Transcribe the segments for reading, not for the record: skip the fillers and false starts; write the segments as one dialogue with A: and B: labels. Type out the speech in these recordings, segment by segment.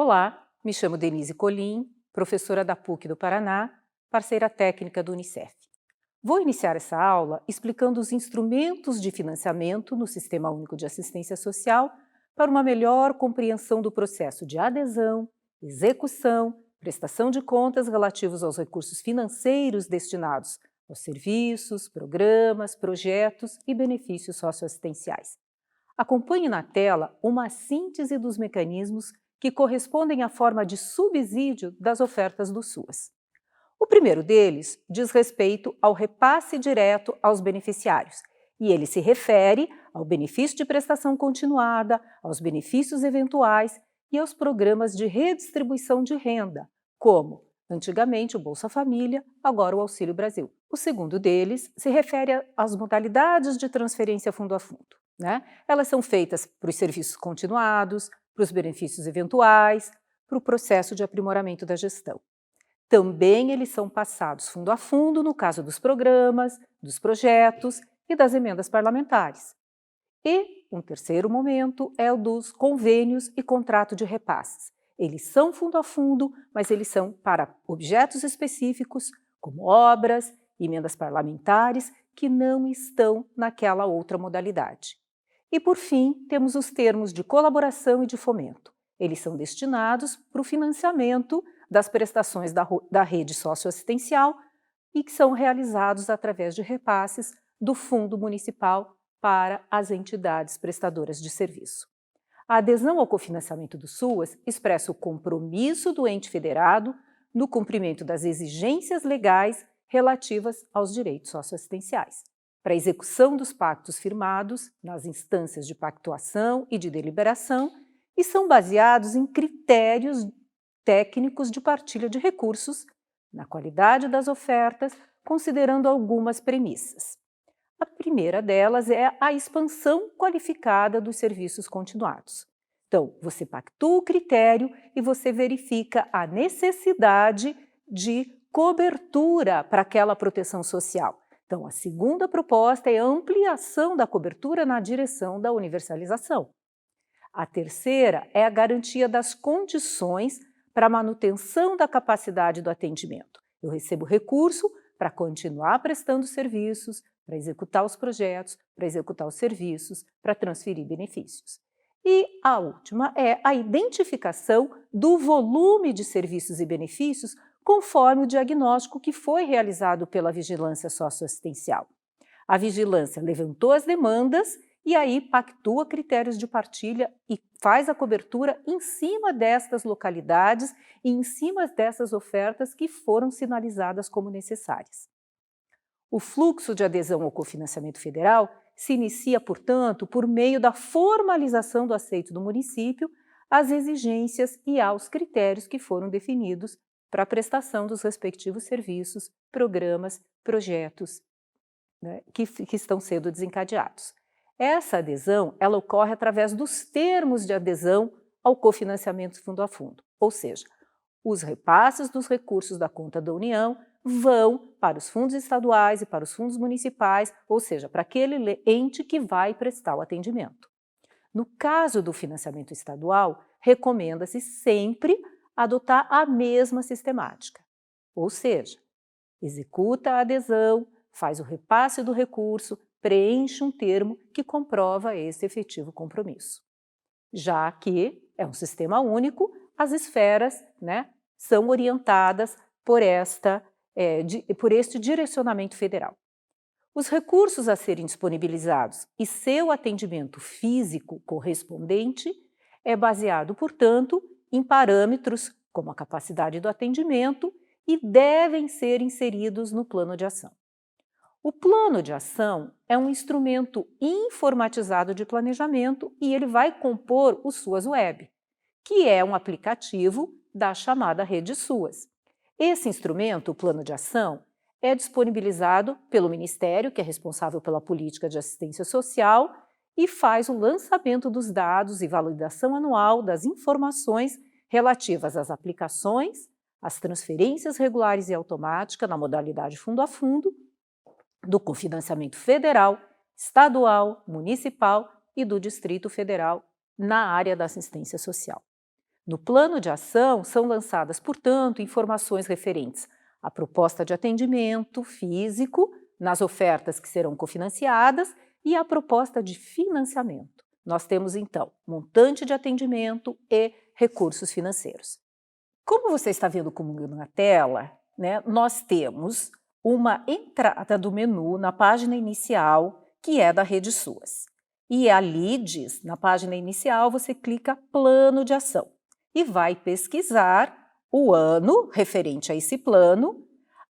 A: Olá, me chamo Denise Colim, professora da PUC do Paraná, parceira técnica do Unicef. Vou iniciar essa aula explicando os instrumentos de financiamento no Sistema Único de Assistência Social para uma melhor compreensão do processo de adesão, execução, prestação de contas relativos aos recursos financeiros destinados aos serviços, programas, projetos e benefícios socioassistenciais. Acompanhe na tela uma síntese dos mecanismos que correspondem à forma de subsídio das ofertas do SUAS. O primeiro deles diz respeito ao repasse direto aos beneficiários, e ele se refere ao benefício de prestação continuada, aos benefícios eventuais e aos programas de redistribuição de renda, como, antigamente, o Bolsa Família, agora o Auxílio Brasil. O segundo deles se refere às modalidades de transferência fundo a fundo. Elas são feitas para os serviços continuados, para os benefícios eventuais, para o processo de aprimoramento da gestão. Também eles são passados fundo a fundo no caso dos programas, dos projetos e das emendas parlamentares. E um terceiro momento é o dos convênios e contrato de repasses. Eles são fundo a fundo, mas eles são para objetos específicos, como obras, emendas parlamentares, que não estão naquela outra modalidade. E, por fim, temos os termos de colaboração e de fomento. Eles são destinados para o financiamento das prestações da rede socioassistencial e que são realizados através de repasses do Fundo Municipal para as entidades prestadoras de serviço. A adesão ao cofinanciamento do SUAS expressa o compromisso do ente federado no cumprimento das exigências legais relativas aos direitos socioassistenciais, para a execução dos pactos firmados nas instâncias de pactuação e de deliberação e são baseados em critérios técnicos de partilha de recursos, na qualidade das ofertas, considerando algumas premissas. A primeira delas é a expansão qualificada dos serviços continuados. Então, você pactua o critério e você verifica a necessidade de cobertura para aquela proteção social. Então, a segunda proposta é a ampliação da cobertura na direção da universalização. A terceira é a garantia das condições para a manutenção da capacidade do atendimento. Eu recebo recurso para continuar prestando serviços, para executar os projetos, para executar os serviços, para transferir benefícios. E a última é a identificação do volume de serviços e benefícios conforme o diagnóstico que foi realizado pela vigilância socioassistencial. A vigilância levantou as demandas e aí pactua critérios de partilha e faz a cobertura em cima destas localidades e em cima dessas ofertas que foram sinalizadas como necessárias. O fluxo de adesão ao cofinanciamento federal se inicia, portanto, por meio da formalização do aceito do município às exigências e aos critérios que foram definidos para a prestação dos respectivos serviços, programas, projetos que estão sendo desencadeados. Essa adesão ela ocorre através dos termos de adesão ao cofinanciamento fundo a fundo, ou seja, os repasses dos recursos da conta da União vão para os fundos estaduais e para os fundos municipais, ou seja, para aquele ente que vai prestar o atendimento. No caso do financiamento estadual, recomenda-se sempre adotar a mesma sistemática, ou seja, executa a adesão, faz o repasse do recurso, preenche um termo que comprova esse efetivo compromisso. Já que é um sistema único, as esferas são orientadas por este direcionamento federal. Os recursos a serem disponibilizados e seu atendimento físico correspondente é baseado, portanto, em parâmetros como a capacidade do atendimento e devem ser inseridos no plano de ação. O plano de ação é um instrumento informatizado de planejamento e ele vai compor o SUAS Web, que é um aplicativo da chamada rede SUAS. Esse instrumento, o plano de ação, é disponibilizado pelo Ministério, que é responsável pela política de assistência social, e faz o lançamento dos dados e validação anual das informações relativas às aplicações, às transferências regulares e automáticas na modalidade fundo a fundo, do cofinanciamento federal, estadual, municipal e do Distrito Federal na área da assistência social. No plano de ação são lançadas, portanto, informações referentes à proposta de atendimento físico, nas ofertas que serão cofinanciadas e à proposta de financiamento. Nós temos, então, montante de atendimento e recursos financeiros. Como você está vendo comigo na tela, né, nós temos uma entrada do menu na página inicial, que é da Rede SUAS. E ali diz, na página inicial, você clica Plano de Ação e vai pesquisar o ano referente a esse plano,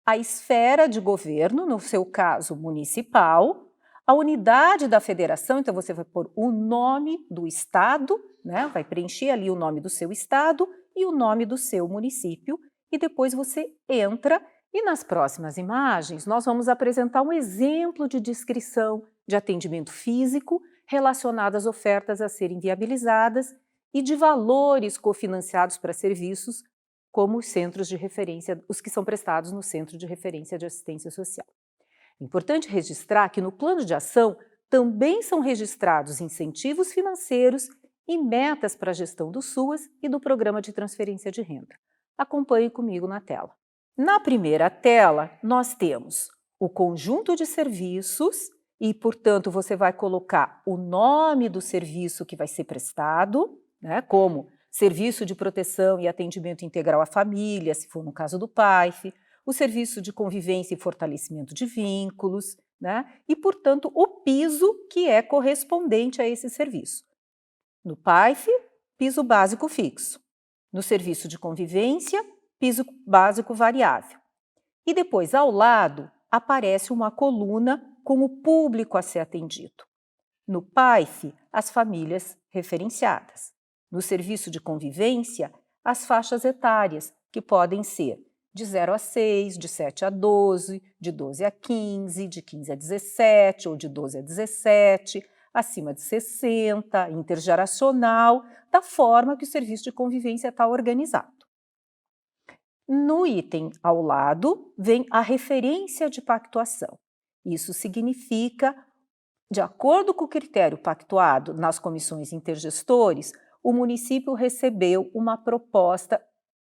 A: a esfera de governo, no seu caso municipal, a unidade da federação, então você vai pôr o nome do estado, né, vai preencher ali o nome do seu estado e o nome do seu município, e depois você entra e nas próximas imagens nós vamos apresentar um exemplo de descrição de atendimento físico relacionado às ofertas a serem viabilizadas e de valores cofinanciados para serviços como os centros de referência, os que são prestados no Centro de Referência de Assistência Social. É importante registrar que no plano de ação também são registrados incentivos financeiros e metas para a gestão do SUAS e do Programa de Transferência de Renda. Acompanhe comigo na tela. Na primeira tela, nós temos o conjunto de serviços e, portanto, você vai colocar o nome do serviço que vai ser prestado, né, como Serviço de Proteção e Atendimento Integral à Família, se for no caso do PAIF, o Serviço de Convivência e Fortalecimento de Vínculos, né, e, portanto, o piso que é correspondente a esse serviço. No PAIF, piso básico fixo. No Serviço de Convivência, piso básico variável. E depois, ao lado, aparece uma coluna com o público a ser atendido. No PAIF, as famílias referenciadas. No Serviço de Convivência, as faixas etárias, que podem ser de 0 a 6, de 7 a 12, de 12 a 15, de 15 a 17 ou de 12 a 17, acima de 60, intergeracional, da forma que o Serviço de Convivência está organizado. No item ao lado, vem a referência de pactuação. Isso significa, de acordo com o critério pactuado nas comissões intergestores, o município recebeu uma proposta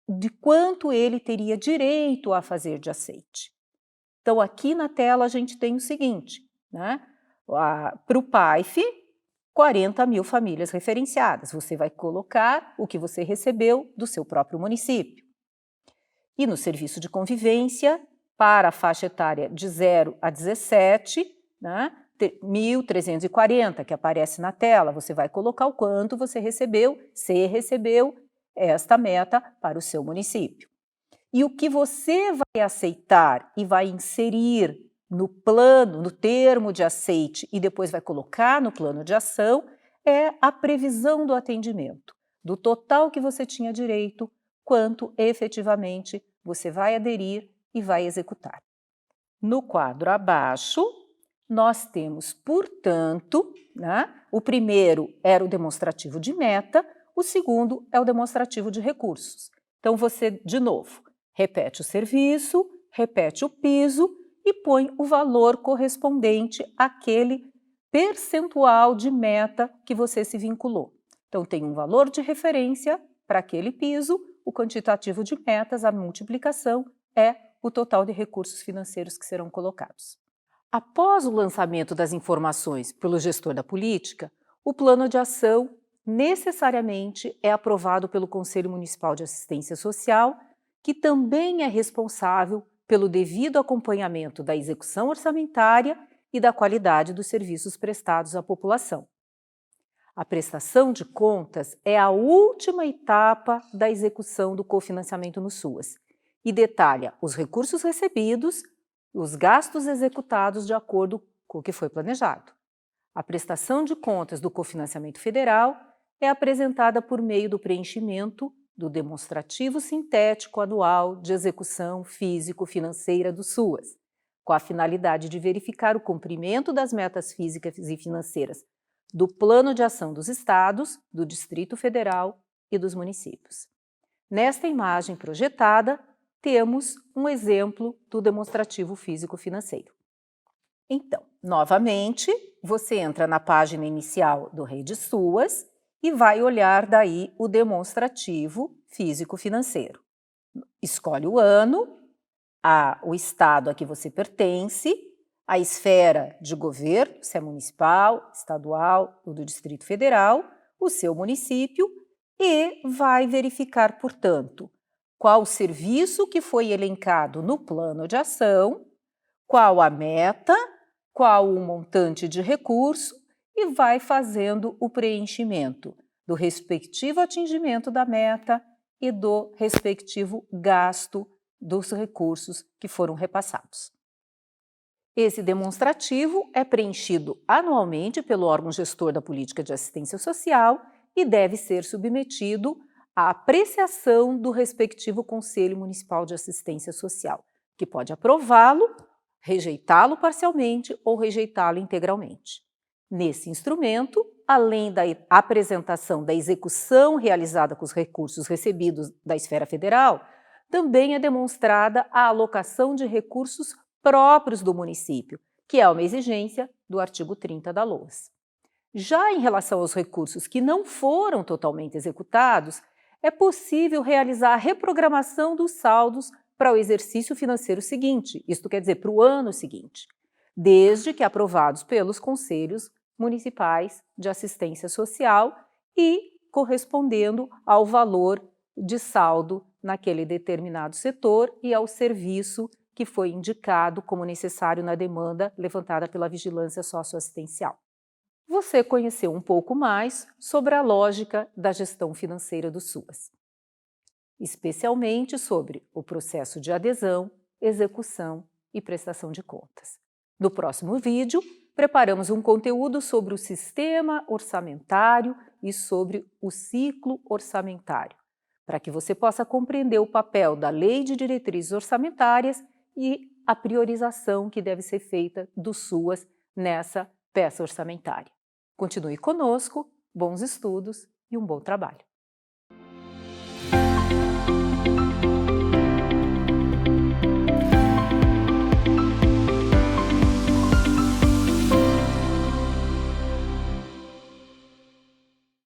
A: de quanto ele teria direito a fazer de aceite. Então, aqui na tela a gente tem o seguinte, né? Para o PAIF, 40 mil famílias referenciadas. Você vai colocar o que você recebeu do seu próprio município. E no Serviço de Convivência, para a faixa etária de 0 a 17, né, 1.340, que aparece na tela, você vai colocar o quanto você recebeu, se recebeu esta meta para o seu município. E o que você vai aceitar e vai inserir no plano, no termo de aceite e depois vai colocar no plano de ação é a previsão do atendimento, do total que você tinha direito, quanto efetivamente você vai aderir e vai executar. No quadro abaixo, nós temos, portanto, né, o primeiro era o demonstrativo de meta, o segundo é o demonstrativo de recursos. Então, você, de novo, repete o serviço, repete o piso e põe o valor correspondente àquele percentual de meta que você se vinculou. Então, tem um valor de referência para aquele piso, o quantitativo de metas, a multiplicação é o total de recursos financeiros que serão colocados. Após o lançamento das informações pelo gestor da política, o plano de ação necessariamente é aprovado pelo Conselho Municipal de Assistência Social, que também é responsável pelo devido acompanhamento da execução orçamentária e da qualidade dos serviços prestados à população. A prestação de contas é a última etapa da execução do cofinanciamento no SUAS e detalha os recursos recebidos e os gastos executados de acordo com o que foi planejado. A prestação de contas do cofinanciamento federal é apresentada por meio do preenchimento do demonstrativo sintético anual de execução físico-financeira do SUAS, com a finalidade de verificar o cumprimento das metas físicas e financeiras do Plano de Ação dos Estados, do Distrito Federal e dos municípios. Nesta imagem projetada, temos um exemplo do demonstrativo físico-financeiro. Então, novamente, você entra na página inicial do Rede SUAS e vai olhar daí o demonstrativo físico-financeiro. Escolhe o ano, o estado a que você pertence, a esfera de governo, se é municipal, estadual ou do Distrito Federal, o seu município, e vai verificar, portanto, qual o serviço que foi elencado no plano de ação, qual a meta, qual o montante de recurso e vai fazendo o preenchimento do respectivo atingimento da meta e do respectivo gasto dos recursos que foram repassados. Esse demonstrativo é preenchido anualmente pelo órgão gestor da política de assistência social e deve ser submetido à apreciação do respectivo Conselho Municipal de Assistência Social, que pode aprová-lo, rejeitá-lo parcialmente ou rejeitá-lo integralmente. Nesse instrumento, além da apresentação da execução realizada com os recursos recebidos da esfera federal, também é demonstrada a alocação de recursos próprios do município, que é uma exigência do artigo 30 da LOAS. Já em relação aos recursos que não foram totalmente executados, é possível realizar a reprogramação dos saldos para o exercício financeiro seguinte, isto quer dizer, para o ano seguinte, desde que aprovados pelos conselhos municipais de assistência social e correspondendo ao valor de saldo naquele determinado setor e ao serviço que foi indicado como necessário na demanda levantada pela vigilância socioassistencial. Você conheceu um pouco mais sobre a lógica da gestão financeira do SUAS, especialmente sobre o processo de adesão, execução e prestação de contas. No próximo vídeo, preparamos um conteúdo sobre o sistema orçamentário e sobre o ciclo orçamentário, para que você possa compreender o papel da Lei de Diretrizes Orçamentárias e a priorização que deve ser feita do SUAS nessa peça orçamentária. Continue conosco, bons estudos e um bom trabalho.